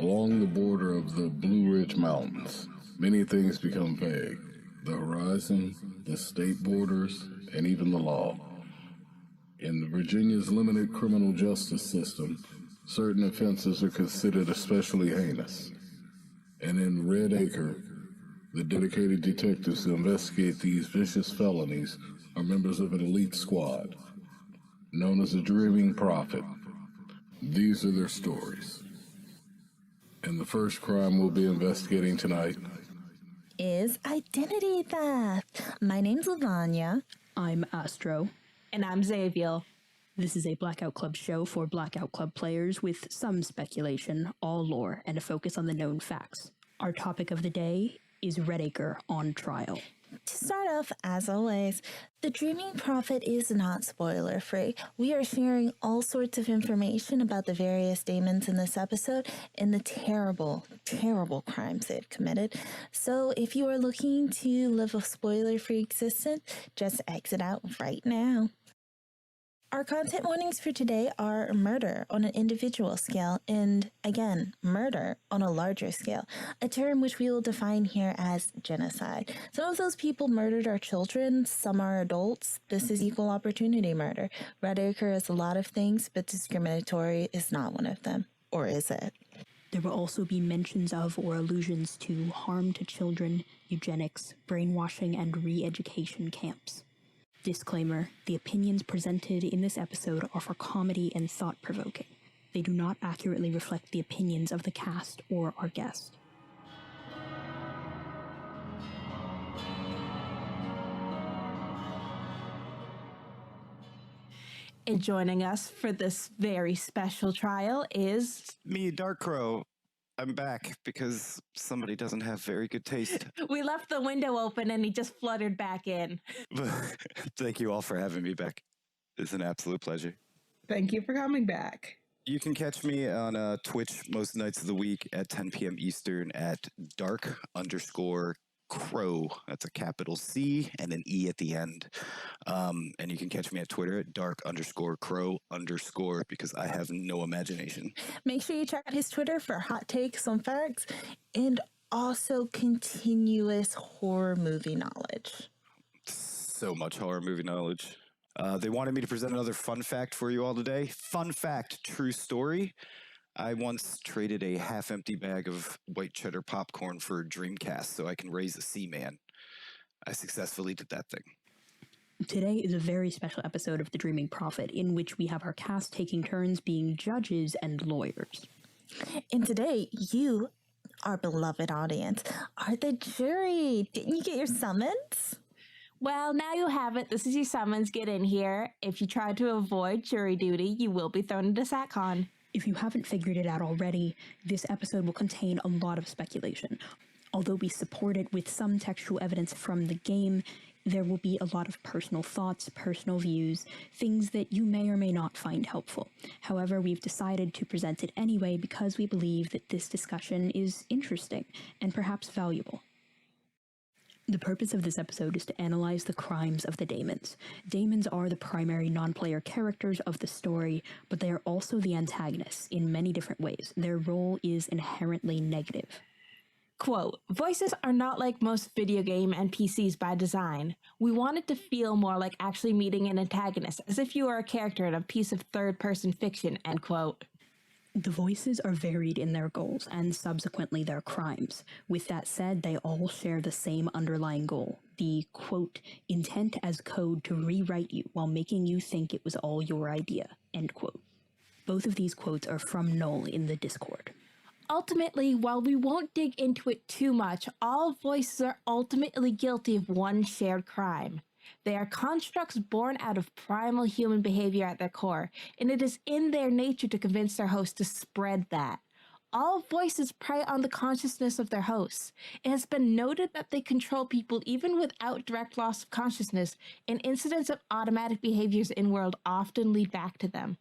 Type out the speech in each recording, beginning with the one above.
Along the border of the Blue Ridge Mountains, many things become vague. The horizon, the state borders, and even the law. In Virginia's limited criminal justice system, certain offenses are considered especially heinous. And in Red Acre, the dedicated detectives who investigate these vicious felonies are members of an elite squad, known as the Dreaming Prophet. These are their stories. And the first crime we'll be investigating tonight is identity theft. My name's Lavanya. I'm Astro. And I'm Xaviul. This is a Blackout Club show for Blackout Club players with some speculation, all lore, and a focus on the known facts. Our topic of the day is Red Acre on trial. To start off, as always, the Dreaming Prophet is not spoiler-free. We are sharing all sorts of information about the various daemons in this episode and the terrible, terrible crimes they've committed. So if you are looking to live a spoiler-free existence, just exit out right now. Our content warnings for today are murder on an individual scale and, again, murder on a larger scale, a term which we will define here as genocide. Some of those people murdered our children, some are adults. This is equal opportunity murder. Red Acre is a lot of things, but discriminatory is not one of them. Or is it? There will also be mentions of or allusions to harm to children, eugenics, brainwashing, and re-education camps. Disclaimer, the opinions presented in this episode are for comedy and thought-provoking. They do not accurately reflect the opinions of the cast or our guest. And joining us for this very special trial is... me, Dark Crow. I'm back because somebody doesn't have very good taste. We left the window open and he just fluttered back in. Thank you all for having me back. It's an absolute pleasure. Thank you for coming back. You can catch me on Twitch most nights of the week at 10 p.m. Eastern at dark_crow. That's a capital C and an E at the end. And you can catch me at Twitter at dark_crow_ because I have no imagination. Make sure you check out his Twitter for hot takes on facts and also continuous horror movie knowledge. So much horror movie knowledge. They wanted me to present another fun fact for you all today. Fun fact, true story. I once traded a half-empty bag of white cheddar popcorn for a Dreamcast so I can raise a Seaman. I successfully did that thing. Today is a very special episode of The Dreaming Prophet, in which we have our cast taking turns being judges and lawyers. And today, you, our beloved audience, are the jury. Didn't you get your summons? Well, now you have it. This is your summons. Get in here. If you try to avoid jury duty, you will be thrown into SatCon. If you haven't figured it out already, this episode will contain a lot of speculation. Although we support it with some textual evidence from the game, there will be a lot of personal thoughts, personal views, things that you may or may not find helpful. However, we've decided to present it anyway because we believe that this discussion is interesting and perhaps valuable. The purpose of this episode is to analyze the crimes of the daemons. Daemons are the primary non-player characters of the story, but they are also the antagonists in many different ways. Their role is inherently negative. Quote, voices are not like most video game NPCs by design. We wanted to feel more like actually meeting an antagonist, as if you were a character in a piece of third-person fiction, end quote. The voices are varied in their goals and subsequently their crimes. With that said, they all share the same underlying goal, the, quote, intent as code to rewrite you while making you think it was all your idea, end quote. Both of these quotes are from Null in the Discord. Ultimately, while we won't dig into it too much, all voices are ultimately guilty of one shared crime. They are constructs born out of primal human behavior at their core, and it is in their nature to convince their host to spread that. All voices prey on the consciousness of their hosts. It has been noted that they control people even without direct loss of consciousness, and incidents of automatic behaviors in-world often lead back to them.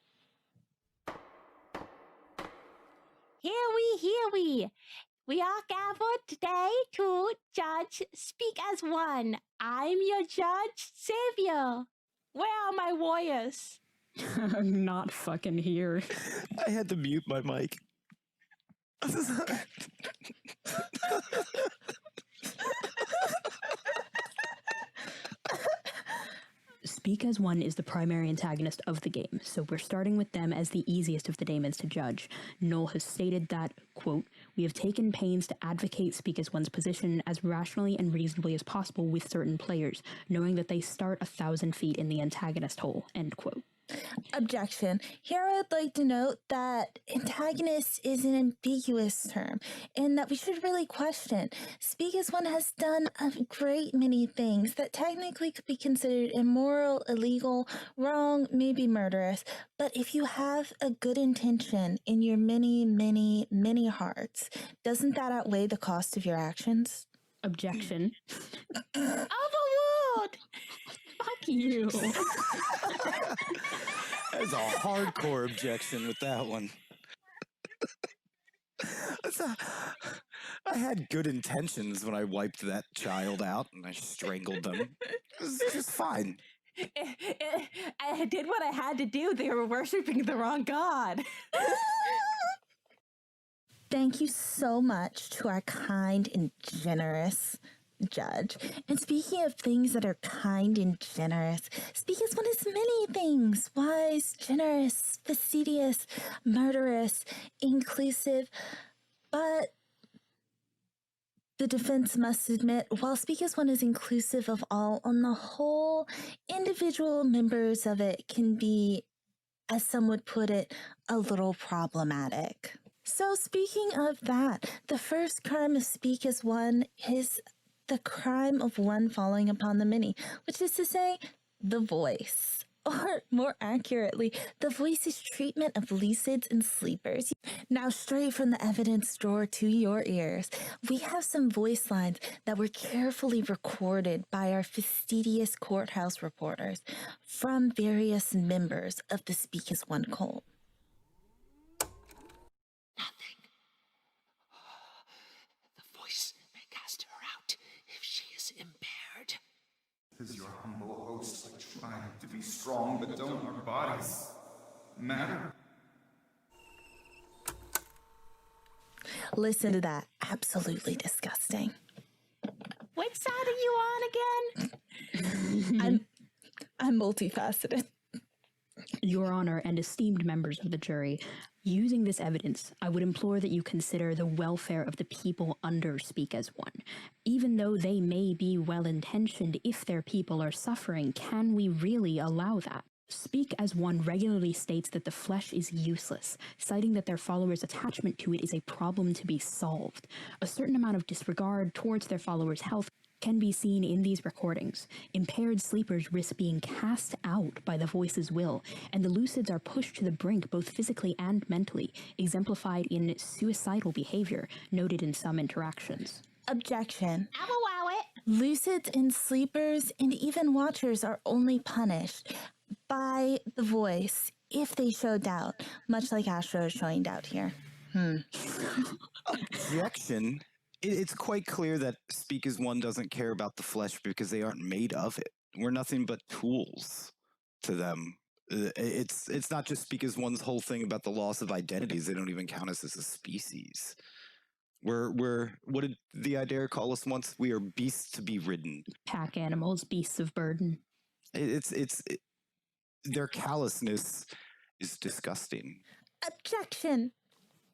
Hear we! We are gathered today to judge Speak as One. I'm your judge, Xaviul. Where are my warriors? Not fucking here. I had to mute my mic. Speak as One is the primary antagonist of the game, so we're starting with them as the easiest of the daemons to judge. Noel has stated that, quote, "We have taken pains to advocate Speak as One's position as rationally and reasonably as possible with certain players, knowing that they start 1,000 feet in the antagonist hole," end quote. Objection. Here I would like to note that antagonist is an ambiguous term and that we should really question. Speak as One has done a great many things that technically could be considered immoral, illegal, wrong, maybe murderous. But if you have a good intention in your many, many, many hearts, doesn't that outweigh the cost of your actions? Objection. Overruled! Fuck you. There's a hardcore objection with that one. I had good intentions when I wiped that child out and I strangled them. It was just fine. I did what I had to do. They were worshiping the wrong god. Thank you so much to our kind and generous judge. And speaking of things that are kind and generous, Speak as One is many things: wise, generous, fastidious, murderous, inclusive. But the defense must admit, while Speak as One is inclusive of all, on the whole, individual members of it can be, as some would put it, a little problematic. So speaking of that, the first crime of Speak as One is the crime of one falling upon the many, which is to say, the voice. Or more accurately, the voice's treatment of lucids and sleepers. Now, straight from the evidence drawer to your ears, we have some voice lines that were carefully recorded by our fastidious courthouse reporters from various members of the Speak as One cult. Nothing. The voice may cast her out if she is impaired. Is your humble host like trying to be strong, but don't our bodies matter? Listen to that. Absolutely disgusting. Which side are you on again? I'm multifaceted. Your Honor and esteemed members of the jury, using this evidence, I would implore that you consider the welfare of the people under Speak as One. Even though they may be well-intentioned, if their people are suffering, can we really allow that? Speak as One regularly states that the flesh is useless, citing that their followers' attachment to it is a problem to be solved. A certain amount of disregard towards their followers' health can be seen in these recordings. Impaired sleepers risk being cast out by the voice's will, and the lucids are pushed to the brink both physically and mentally, exemplified in suicidal behavior, noted in some interactions. Objection. I will allow it. Lucids and sleepers and even watchers are only punished by the voice if they show doubt, much like Astro is showing doubt here. Objection. It's quite clear that Speak as One doesn't care about the flesh because they aren't made of it. We're nothing but tools to them. It's not just Speak as One's whole thing about the loss of identities. They don't even count us as a species. We're what did the Idea call us once? We are beasts to be ridden. Pack animals, beasts of burden. Their callousness is disgusting. Objection.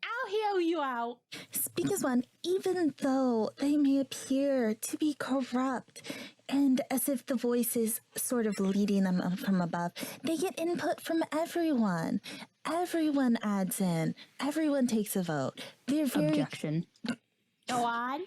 I'll hear you out. Speak as One, even though they may appear to be corrupt and as if the voice is sort of leading them up from above, they get input from everyone. Everyone adds in. Everyone takes a vote. They're very... Objection. Go on.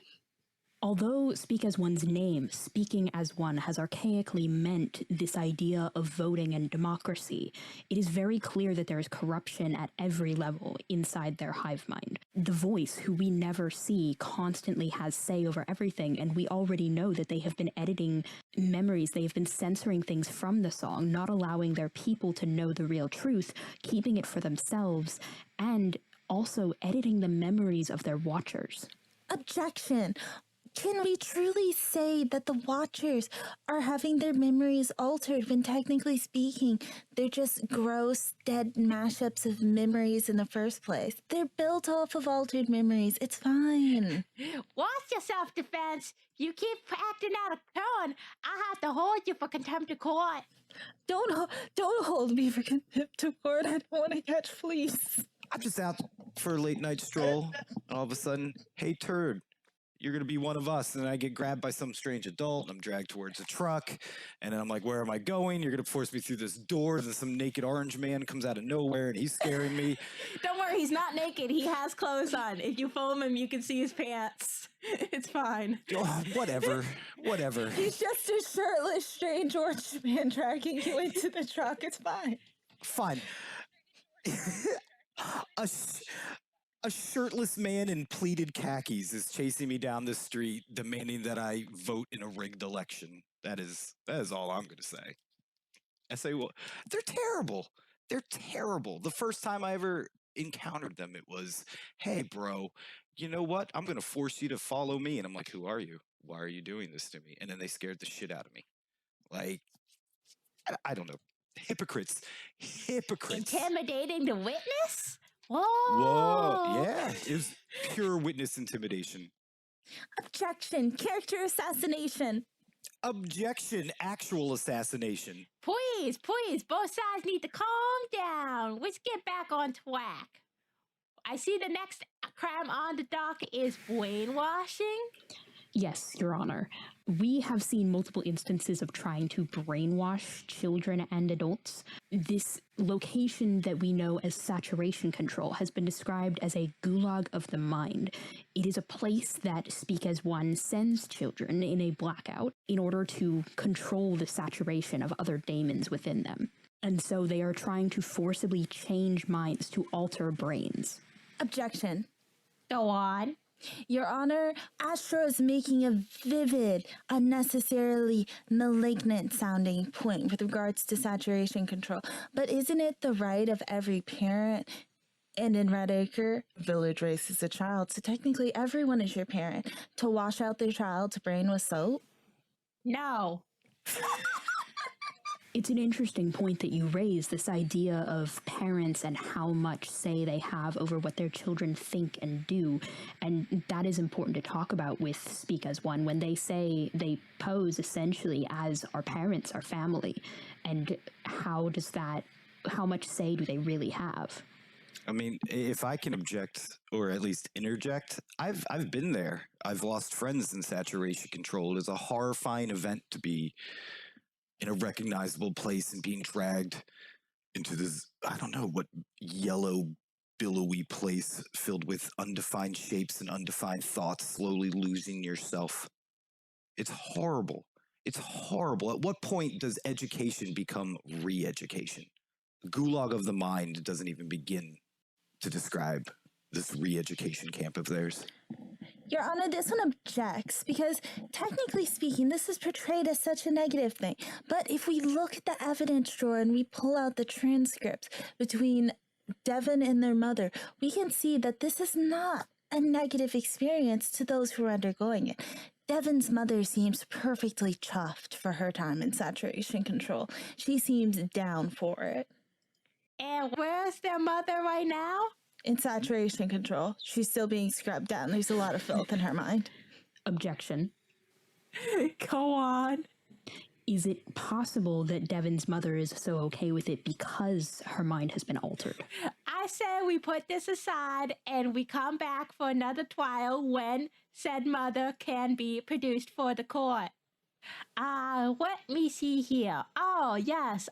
Although Speak as One's name, Speaking as One, has archaically meant this idea of voting and democracy, it is very clear that there is corruption at every level inside their hive mind. The voice, who we never see, constantly has say over everything, and we already know that they have been editing memories, they have been censoring things from the song, not allowing their people to know the real truth, keeping it for themselves, and also editing the memories of their watchers. Objection. Can we truly say that the Watchers are having their memories altered when technically speaking, they're just gross, dead mashups of memories in the first place? They're built off of altered memories. It's fine. Watch yourself, Defense. You keep acting out of turn, I'll have to hold you for contempt of court. Don't hold me for contempt of court. I don't want to catch fleas. I'm just out for a late night stroll, and all of a sudden, hey, turd, you're going to be one of us. And then I get grabbed by some strange adult, and I'm dragged towards a truck. And then I'm like, where am I going? You're going to force me through this door. Then some naked orange man comes out of nowhere, and he's scaring me. Don't worry, he's not naked. He has clothes on. If you film him, you can see his pants. It's fine. Oh, whatever. He's just a shirtless, strange orange man dragging you into the truck. It's fine. Fine. A shirtless man in pleated khakis is chasing me down the street, demanding that I vote in a rigged election. That is all I'm going to say. I say, well, they're terrible. They're terrible. The first time I ever encountered them, it was, hey, bro, you know what? I'm going to force you to follow me. And I'm like, who are you? Why are you doing this to me? And then they scared the shit out of me. Like, I don't know. Hypocrites. Intimidating the witness? Whoa. Whoa. Yeah. It was pure witness intimidation. Objection. Character assassination. Objection. Actual assassination. Please, both sides need to calm down. Let's get back on track. I see the next crime on the dock is brainwashing. Yes, Your Honor. We have seen multiple instances of trying to brainwash children and adults. This location that we know as saturation control has been described as a gulag of the mind. It is a place that Speak as One sends children in a blackout in order to control the saturation of other daemons within them. And so they are trying to forcibly change minds to alter brains. Objection. Go on. Your Honor, Astro is making a vivid, unnecessarily malignant sounding point with regards to saturation control. But isn't it the right of every parent? And in Red Acre, village raises a child, so technically everyone is your parent, to wash out their child's brain with soap? No. It's an interesting point that you raise, this idea of parents and how much say they have over what their children think and do. And that is important to talk about with Speak as One when they say they pose essentially as our parents, our family. And how much say do they really have? I mean, if I can object or at least interject, I've been there. I've lost friends in saturation control. It is a horrifying event to be in a recognizable place and being dragged into this, I don't know, what yellow, billowy place filled with undefined shapes and undefined thoughts, slowly losing yourself. It's horrible. It's horrible. At what point does education become re-education? Gulag of the mind doesn't even begin to describe this re-education camp of theirs. Your Honor, this one objects because, technically speaking, this is portrayed as such a negative thing. But if we look at the evidence drawer and we pull out the transcripts between Devon and their mother, we can see that this is not a negative experience to those who are undergoing it. Devon's mother seems perfectly chuffed for her time in saturation control. She seems down for it. And where's their mother right now? In saturation control. She's still being scrubbed down. There's a lot of filth in her mind. Objection. Go on. Is it possible that Devon's mother is so okay with it because her mind has been altered? I say we put this aside and we come back for another trial when said mother can be produced for the court. Let me see here. Oh, yes.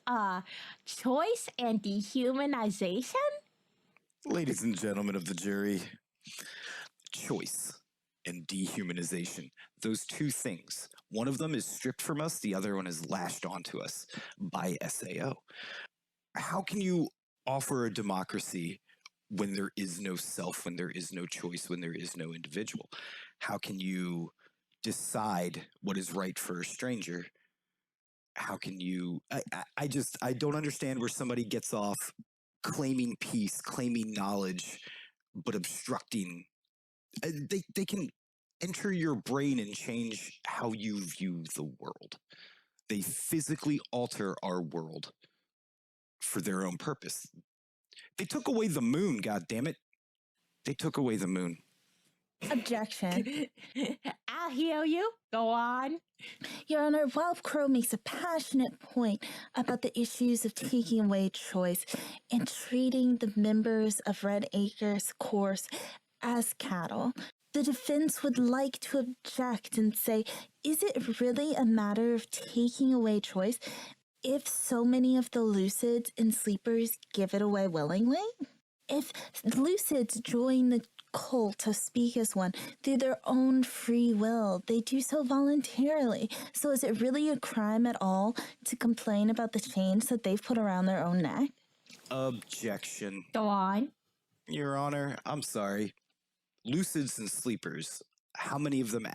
Choice and dehumanization? Ladies and gentlemen of the jury, choice and dehumanization. Those two things. One of them is stripped from us, the other one is lashed onto us by SAO. How can you offer a democracy when there is no self, when there is no choice, when there is no individual? How can you decide what is right for a stranger? How can you... I don't understand where somebody gets off claiming peace, claiming knowledge, but obstructing. They can enter your brain and change how you view the world. They physically alter our world for their own purpose. They took away the moon, goddammit. They took away the moon. Objection. I'll heal you. Go on. Your Honor, while Crow makes a passionate point about the issues of taking away choice and treating the members of Red Acres course as cattle, the defense would like to object and say, is it really a matter of taking away choice if so many of the lucids and sleepers give it away willingly? If lucids join the cult of Speak as One through their own free will, they do so voluntarily. So is it really a crime at all to complain about the chains that they've put around their own neck? Objection. Go on. Your Honor, I'm sorry. Lucids and sleepers, how many of them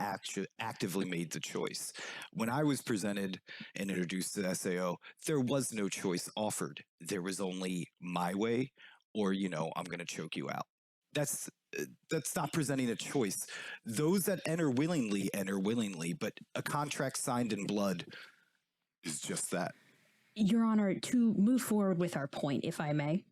actively made the choice? When I was presented and introduced to SAO, there was no choice offered. There was only my way or, I'm going to choke you out. That's not presenting a choice. Those that enter willingly, but a contract signed in blood is just that. Your Honor, to move forward with our point, if I may.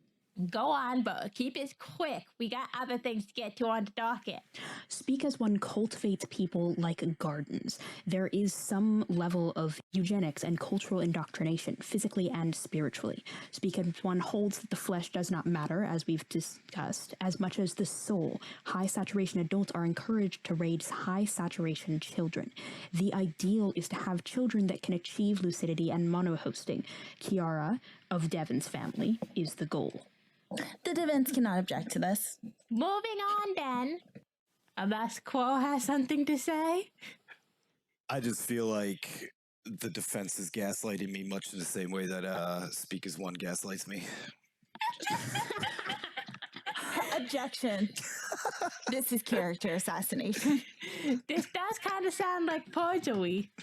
Go on, but keep it quick. We got other things to get to on the docket. Speak as One cultivates people like gardens. There is some level of eugenics and cultural indoctrination, physically and spiritually. Speak as One holds that the flesh does not matter, as we've discussed, as much as the soul. High saturation adults are encouraged to raise high saturation children. The ideal is to have children that can achieve lucidity and monohosting. Kiara of Devon's family is the goal. The defense cannot object to this. Moving on, then. Unless Quo has something to say. I just feel like the defense is gaslighting me much in the same way that Speak as One gaslights me. Objection. This is character assassination. This does kind of sound like perjury.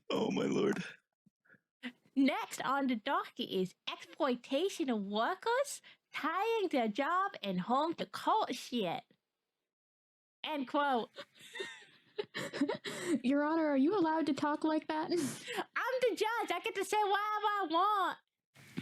Oh, my lord. Next on the docket is exploitation of workers, tying their job and home to cult shit. End quote. Your Honor, are you allowed to talk like that? I'm the judge. I get to say whatever I want.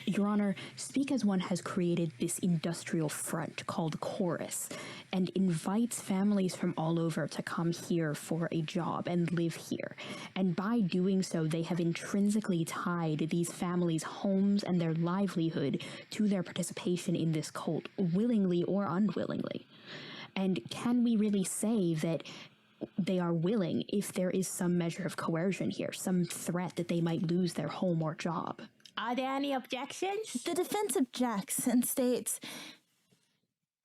Your Honor, Speak as One has created this industrial front called Chorus and invites families from all over to come here for a job and live here. And by doing so, they have intrinsically tied these families' homes and their livelihood to their participation in this cult, willingly or unwillingly. And can we really say that they are willing if there is some measure of coercion here, some threat that they might lose their home or job? Are there any objections? The defense objects and states,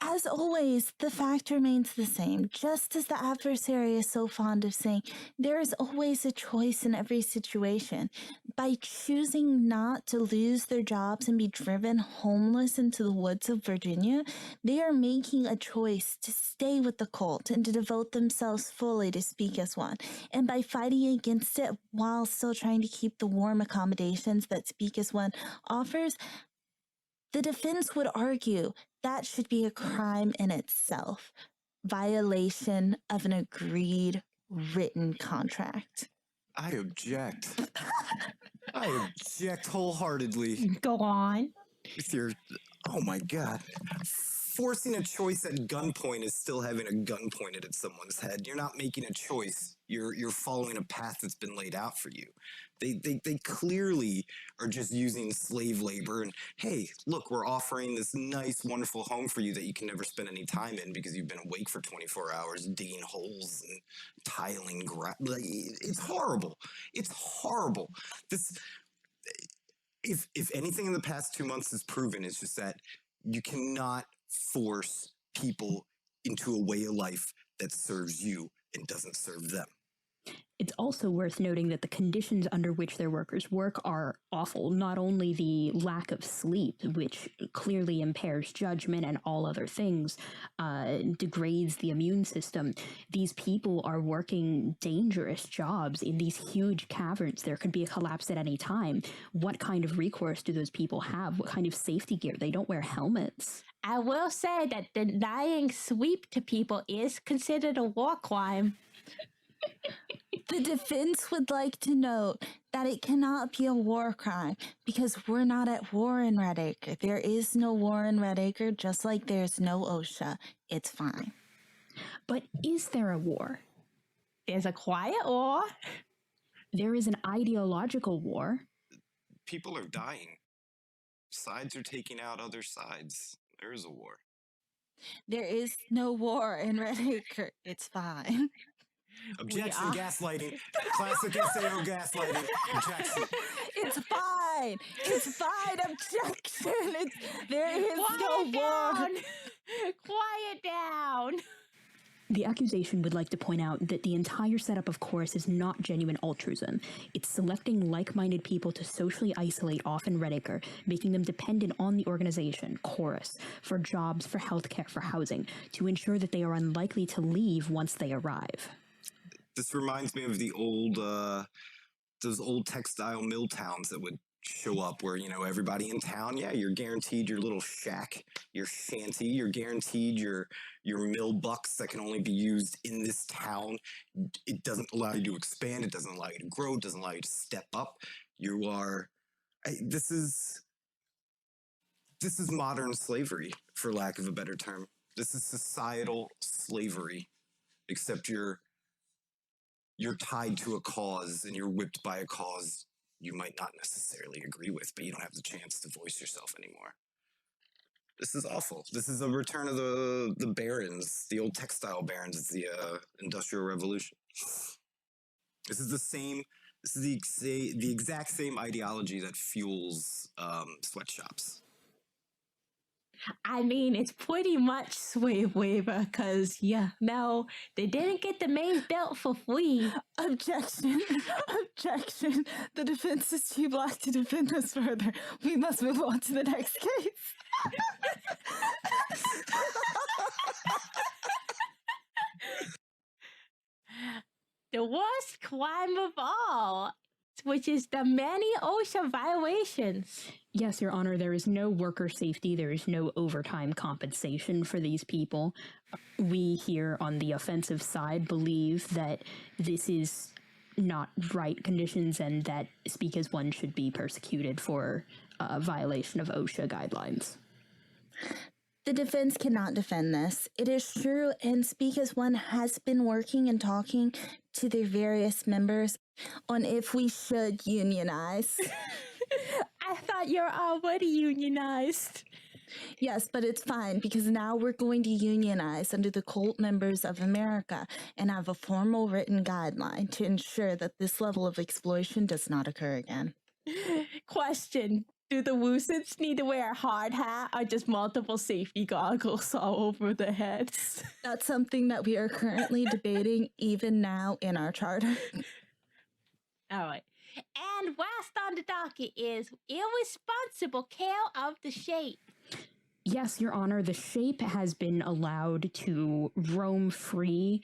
as always, the fact remains the same. Just as the adversary is so fond of saying, there is always a choice in every situation. By choosing not to lose their jobs and be driven homeless into the woods of Virginia, they are making a choice to stay with the cult and to devote themselves fully to Speak as One. And by fighting against it while still trying to keep the warm accommodations that Speak as One offers, the defense would argue that should be a crime in itself, violation of an agreed written contract. I object. I object wholeheartedly. Go on. With your, oh my god. Forcing a choice at gunpoint is still having a gun pointed at someone's head. You're not making a choice. You're following a path that's been laid out for you. They clearly are just using slave labor and, hey, look, we're offering this nice, wonderful home for you that you can never spend any time in because you've been awake for 24 hours digging holes and tiling like, it's horrible. It's horrible. If anything in the past 2 months has proven, it's just that you cannot force people into a way of life that serves you and doesn't serve them. It's also worth noting that the conditions under which their workers work are awful. Not only the lack of sleep, which clearly impairs judgment and all other things, degrades the immune system. These people are working dangerous jobs in these huge caverns. There could be a collapse at any time. What kind of recourse do those people have? What kind of safety gear? They don't wear helmets. I will say that denying sleep to people is considered a war crime. The defense would like to note that it cannot be a war crime because we're not at war in Red Acre. There is no war in Red Acre, just like there's no OSHA. It's fine. But is there a war? There's a quiet war. There is an ideological war. People are dying. Sides are taking out other sides. There is a war. There is no war in Red Acre. It's fine. Objection, gaslighting. Classic SAO gaslighting. Objection. It's fine. It's fine. Objection. There is Quiet no war. down. Quiet down. The accusation would like to point out that the entire setup, of course, is not genuine altruism. It's selecting like-minded people to socially isolate off in Red Acre, making them dependent on the organization, Chorus, for jobs, for healthcare, for housing, to ensure that they are unlikely to leave once they arrive. This reminds me of the old, those old textile mill towns that would show up where, you know, everybody in town, yeah, you're guaranteed your little shack, your shanty, you're guaranteed your mill bucks that can only be used in this town. It doesn't allow you to expand. It doesn't allow you to grow. It doesn't allow you to step up. You are, this is modern slavery, for lack of a better term. This is societal slavery, except you're tied to a cause and you're whipped by a cause you might not necessarily agree with, but you don't have the chance to voice yourself anymore. This is awful. This is a return of the barons, the old textile barons. It's the Industrial Revolution. This is the exact same ideology that fuels sweatshops. I mean, it's pretty much slave labor because, no, they didn't get the maze built for free. Objection. Objection. The defense is too black to defend us further. We must move on to the next case. The worst crime of all, which is the many OSHA violations. Yes, Your Honor, there is no worker safety. There is no overtime compensation for these people. We here on the offensive side believe that this is not right conditions and that Speak as One should be persecuted for violation of OSHA guidelines. The defense cannot defend this. It is true, and Speak as One has been working and talking to their various members on if we should unionize. I thought you were already unionized. Yes, but it's fine because now we're going to unionize under the Cult Members of America and have a formal written guideline to ensure that this level of exploitation does not occur again. Question. Do the woosits need to wear a hard hat or just multiple safety goggles all over their heads? That's something that we are currently debating even now in our charter. All right. And last on the docket is irresponsible care of the shape. Yes, Your Honor, the shape has been allowed to roam free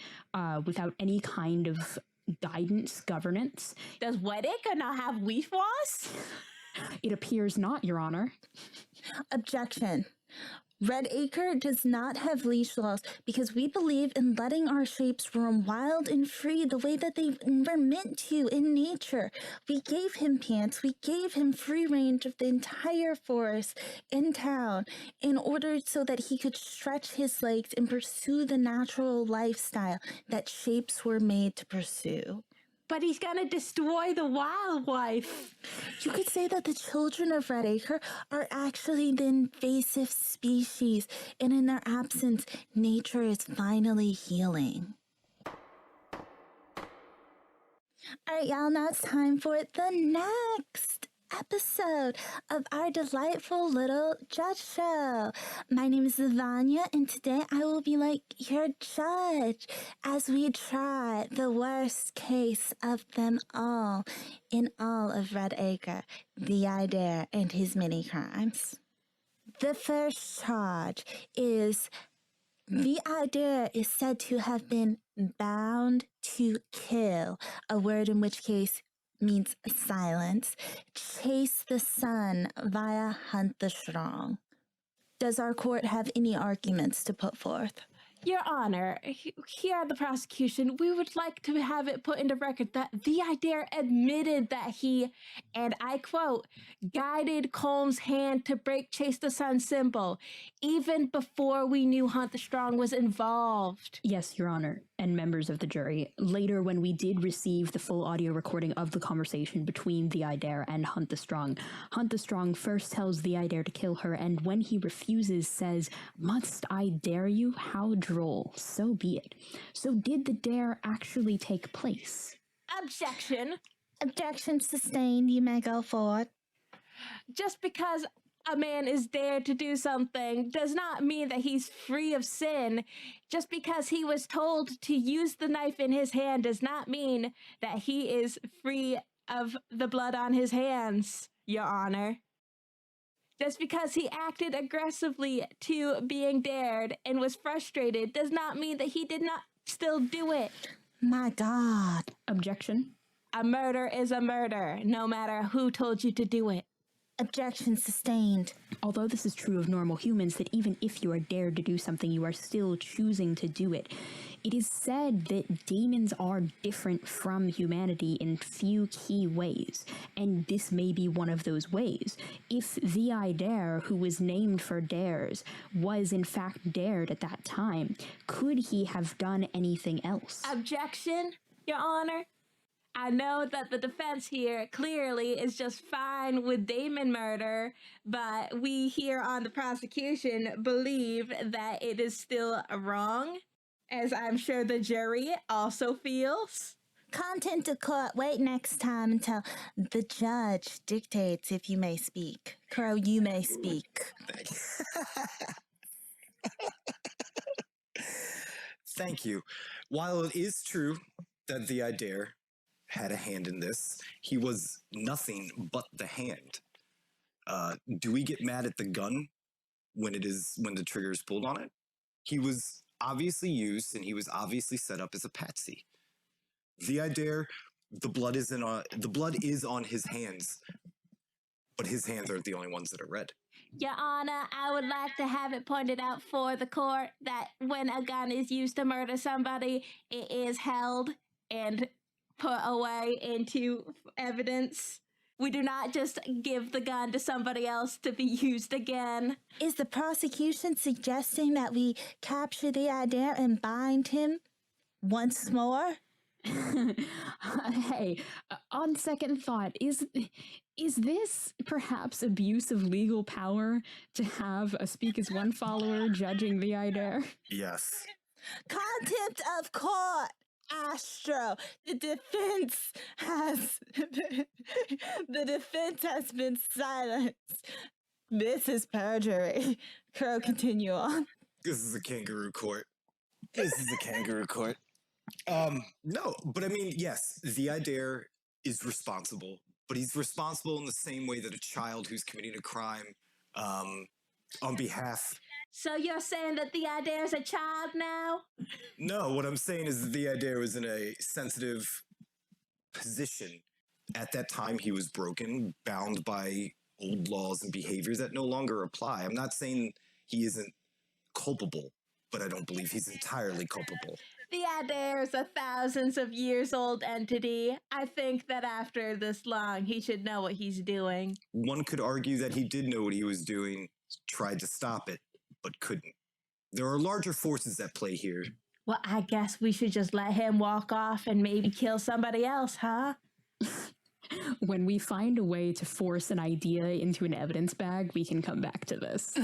without any kind of guidance, governance. Does Red Acre not have leaf laws? It appears not, Your Honor. Objection. Red Acre does not have leash laws because we believe in letting our shapes roam wild and free the way that they were meant to in nature. We gave him pants. We gave him free range of the entire forest in town in order so that he could stretch his legs and pursue the natural lifestyle that shapes were made to pursue. But he's gonna destroy the wildlife. You could say that the children of Red Acre are actually the invasive species, and in their absence, nature is finally healing. All right, y'all, now it's time for the next episode of our delightful little judge show. My name is Lavanya, and today I will be like your judge as we try the worst case of them all in all of Red Acre, the Idea and his many crimes. The first charge is the Idea is said to have been bound to kill, a word in which case means silence, chase the sun via hunt the strong. Does our court have any arguments to put forth? Your Honor, here at the prosecution, we would like to have it put into record that the Idea admitted that he, and I quote, guided Colm's hand to break Chase the Sun symbol, even before we knew Hunt the Strong was involved. Yes, Your Honor, and members of the jury. Later, when we did receive the full audio recording of the conversation between the Idea and Hunt the Strong first tells the Idea to kill her, and when he refuses, says, "Must I dare you? How droll. So be it." So did the dare actually take place? Objection. Objection sustained. You may go forward. Just because a man is dared to do something does not mean that he's free of sin. Just because he was told to use the knife in his hand does not mean that he is free of the blood on his hands, Your Honor. Just because he acted aggressively to being dared and was frustrated does not mean that he did not still do it. My God. Objection. A murder is a murder, no matter who told you to do it. Objection sustained. Although this is true of normal humans, that even if you are dared to do something, you are still choosing to do it. It is said that daemons are different from humanity in few key ways, and this may be one of those ways. If the Idea, who was named for dares, was in fact dared at that time, could he have done anything else? Objection, Your Honor. I know that the defense here clearly is just fine with daemon murder, but we here on the prosecution believe that it is still wrong, as I'm sure the jury also feels. Content of court. Wait next time until the judge dictates if you may speak. Crow, you may speak. Thank you. While it is true that the Idea had a hand in this, he was nothing but the hand. Do we get mad at the gun when the trigger is pulled on it? He was obviously used, and he was obviously set up as a patsy. The Idea, the blood is on his hands, but his hands aren't the only ones that are red. Your Honor, I would like to have it pointed out for the court that when a gun is used to murder somebody, it is held and put away into evidence. We do not just give the gun to somebody else to be used again. Is the prosecution suggesting that we capture the Idea and bind him once more? Hey, on second thought, is this perhaps abuse of legal power to have a Speak as One follower judging the Idea? Yes. Contempt of court. Astro, the defense has been silenced. This is perjury. Crow, continue on. This is a kangaroo court. No, but I mean, yes, the Idea is responsible, but he's responsible in the same way that a child who's committing a crime on behalf... So you're saying that the Idea is a child now? No, what I'm saying is that the Idea was in a sensitive position. At that time, he was broken, bound by old laws and behaviors that no longer apply. I'm not saying he isn't culpable, but I don't believe he's entirely culpable. The Idea is a thousands of years old entity. I think that after this long, he should know what he's doing. One could argue that he did know what he was doing, tried to stop it, but couldn't. There are larger forces at play here. Well, I guess we should just let him walk off and maybe kill somebody else, huh? When we find a way to force an idea into an evidence bag, we can come back to this.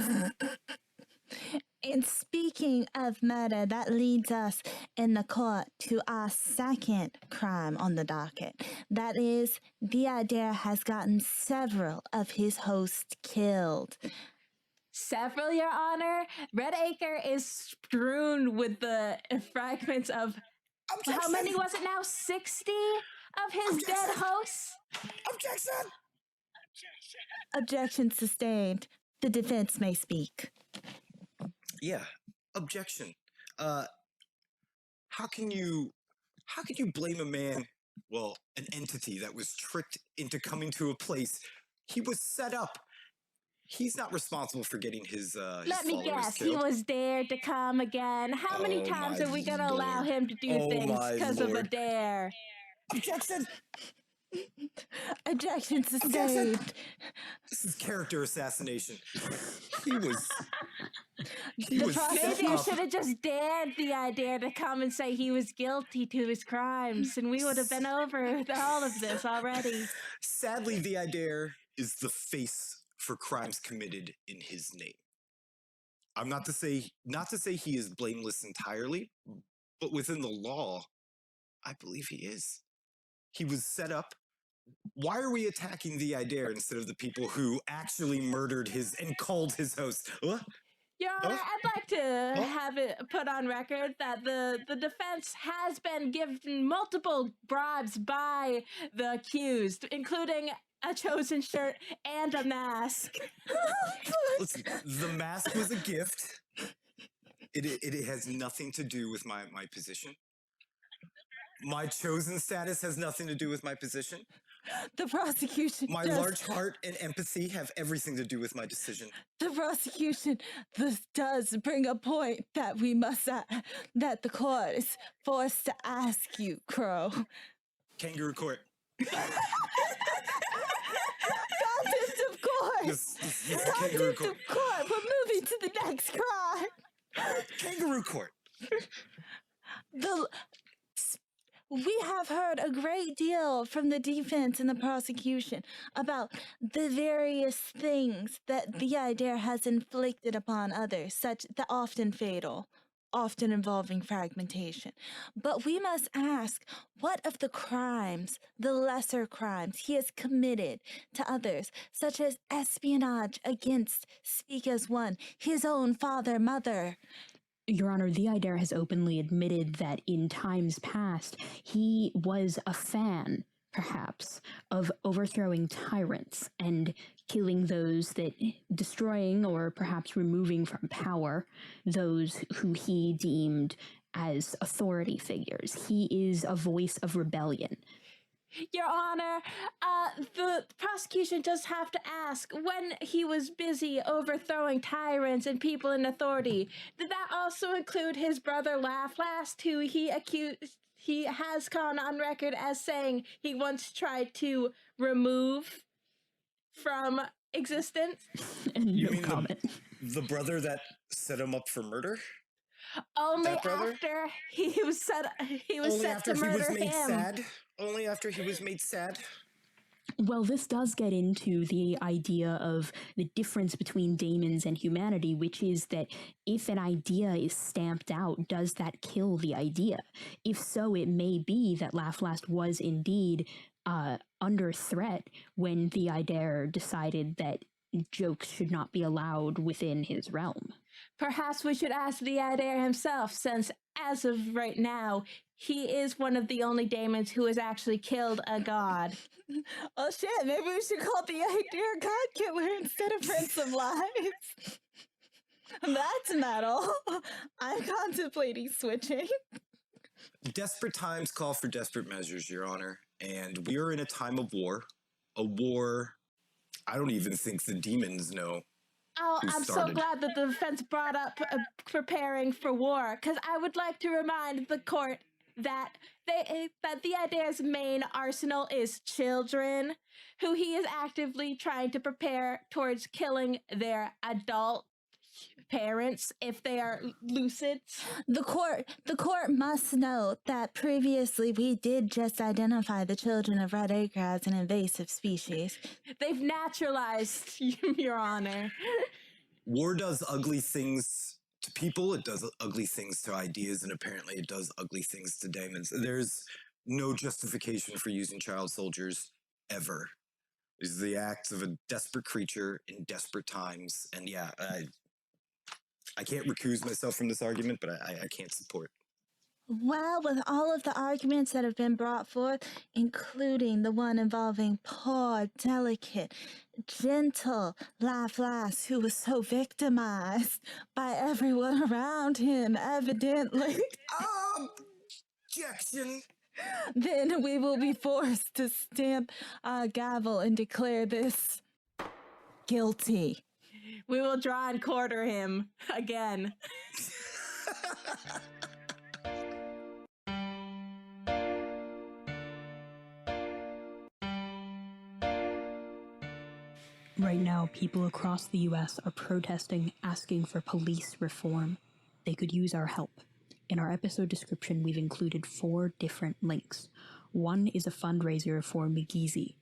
And speaking of murder, that leads us in the court to our second crime on the docket. That is, the idea has gotten several of his hosts killed. Several, Your Honor. Red Acre is strewn with the fragments of... Objection! How many was it now? 60 of his dead hosts? Objection! Objection sustained. The defense may speak. Yeah, objection. How can you blame a man, well, an entity that was tricked into coming to a place he was set up? He's not responsible for getting his Let me guess, killed. he was dared to come again. How many times are we gonna allow him to do things because of a dare? Objection! Objection sustained. Objection! This is character assassination. He was Maybe set I up. should have just dared the idea to come and say he was guilty to his crimes, and we would have been over all of this already. Sadly, the idea is the face for crimes committed in his name. I'm not to say he is blameless entirely, but within the law, I believe he is. He was set up. Why are we attacking the idea instead of the people who actually murdered his and called his host? Your Honor, I'd like to have it put on record that the defense has been given multiple bribes by the accused, including a chosen shirt and a mask. Listen, the mask was a gift. It has nothing to do with my position. My chosen status has nothing to do with my position. The prosecution. My large heart and empathy have everything to do with my decision. The prosecution does bring a point that we must that the court is forced to ask you, Crow. Kangaroo court. Contempt of court. This kangaroo Contempt court. of court. We're moving to the next crime. Kangaroo court. We have heard a great deal from the defense and the prosecution about the various things that the idea has inflicted upon others, such that often fatal, often involving fragmentation. But we must ask, what of the crimes, the lesser crimes he has committed to others, such as espionage against, speak as one, his own father, mother? Your Honor, the Idare has openly admitted that in times past, he was a fan, perhaps, of overthrowing tyrants and killing those that, destroying or perhaps removing from power those who he deemed as authority figures. He is a voice of rebellion. Your Honor, the prosecution does have to ask, when he was busy overthrowing tyrants and people in authority, did that also include his brother Laflast, who he has gone on record as saying he once tried to remove from existence? You mean the brother that set him up for murder? Only after he was set to murder him. Sad? Only after he was made sad? Well, this does get into the idea of the difference between daemons and humanity, which is that if an idea is stamped out, does that kill the idea? If so, it may be that Laflast was indeed under threat when the Idare decided that jokes should not be allowed within his realm. Perhaps we should ask the Idare himself, since as of right now, he is one of the only daemons who has actually killed a god. Oh shit, maybe we should call the Idare God Killer instead of Prince of Lies. That's metal. I'm contemplating switching. Desperate times call for desperate measures, Your Honor, and we are in a time of war. A war I don't even think the demons know. Oh, I'm so glad that the defense brought up preparing for war, because I would like to remind the court that the Idare's main arsenal is children, who he is actively trying to prepare towards killing their adult parents if they are lucid. The court must note that previously we did just identify the children of Red Acre as an invasive species. They've naturalized, Your Honor. War does ugly things to people, it does ugly things to ideas, and apparently it does ugly things to daemons. There's no justification for using child soldiers ever. These are the acts of a desperate creature in desperate times, and yeah, I can't recuse myself from this argument, but I can't support. Well, with all of the arguments that have been brought forth, including the one involving poor, delicate, gentle Lass, who was so victimized by everyone around him, evidently, Objection! then we will be forced to stamp our gavel and declare this guilty. We will draw and quarter him again. Right now, people across the US are protesting, asking for police reform. They could use our help. In our episode description, we've included 4 different links. One is a fundraiser for Migizi,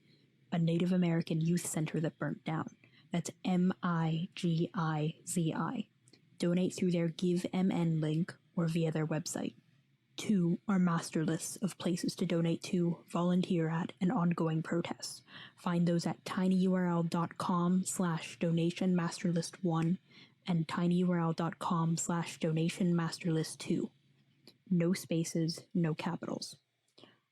a Native American youth center that burnt down. That's MIGIZI. Donate through their GiveMN link or via their website. 2 are master lists of places to donate to, volunteer at, and ongoing protests. Find those at tinyurl.com/donationmasterlist1 and tinyurl.com/donationmasterlist2. No spaces, no capitals.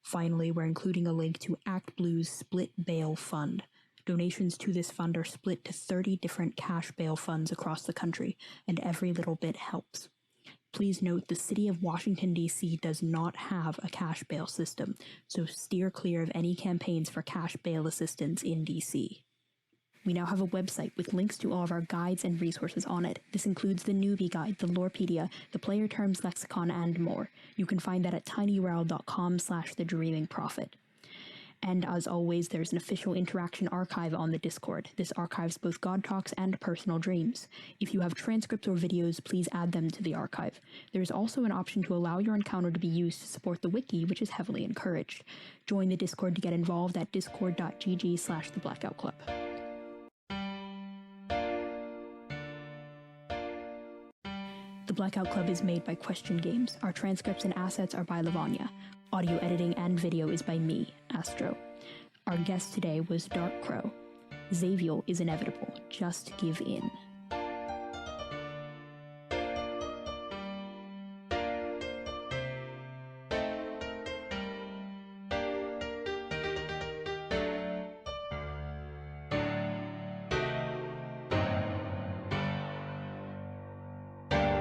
Finally, we're including a link to Act Blue's Split Bail Fund. Donations to this fund are split to 30 different cash bail funds across the country, and every little bit helps. Please note the city of Washington, D.C. does not have a cash bail system, so steer clear of any campaigns for cash bail assistance in D.C. We now have a website with links to all of our guides and resources on it. This includes the newbie guide, the lorepedia, the player terms lexicon, and more. You can find that at tinyurl.com/thedreamingprophet. And as always, there's an official interaction archive on the Discord. This archives both God Talks and personal dreams. If you have transcripts or videos, please add them to the archive. There's also an option to allow your encounter to be used to support the wiki, which is heavily encouraged. Join the Discord to get involved at discord.gg/theblackoutclub. The Blackout Club is made by Question Games. Our transcripts and assets are by Lavanya. Audio editing and video is by me, Astro. Our guest today was Dark Crow. Xaviul is inevitable. Just give in.